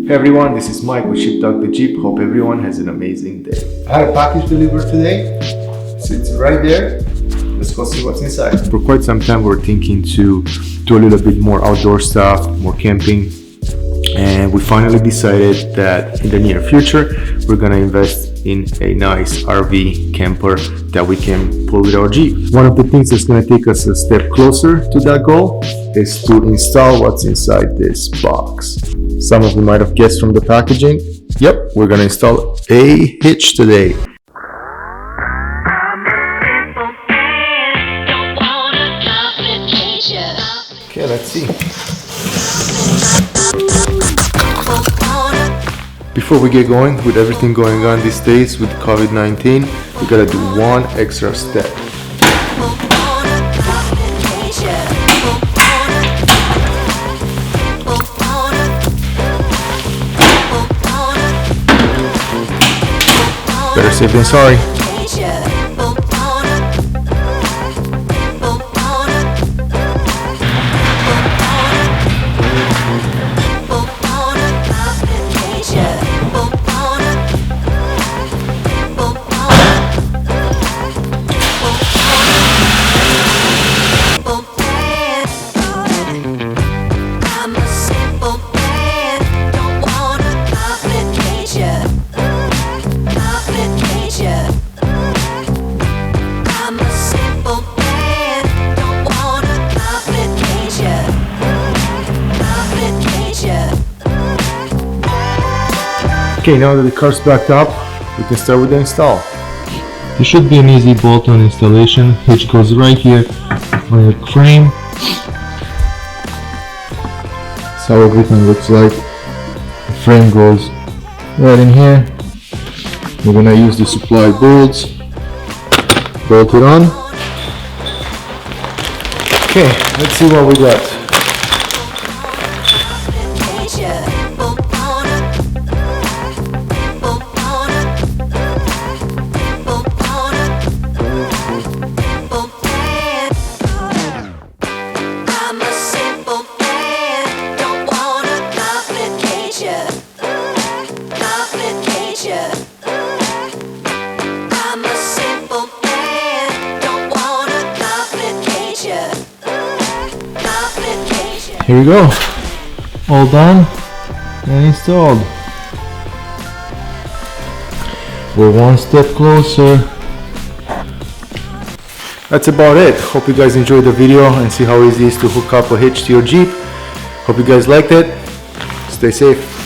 Hey everyone, this is Mike with the Jeep. Hope everyone has an amazing day. I had a package delivered today. It's right there. Let's go see what's inside. For quite some time we're thinking to do a little bit more outdoor stuff, more camping, and we finally decided that in the near future we're gonna invest in a nice RV camper that we can pull with our Jeep. One of the things that's gonna take us a step closer to that goal is to install what's inside this box. Some of you might have guessed from the packaging. Yep, we're gonna install a hitch today. Okay, let's see. Before we get going, with everything going on these days with COVID-19, we gotta do one extra step. Better safe than sorry. Okay, now that the car's backed up, we can start with the install. It should be an easy bolt-on installation. Hitch goes right here on the frame. That's how everything looks like. The frame goes right in here. We're gonna use the supply bolts. Bolt it on. Okay, let's see what we got. Here we go, all done and installed. We're one step closer. That's about it. Hope you guys enjoyed the video and see how easy it is to hook up a hitch to your Jeep. Hope you guys liked it. Stay safe.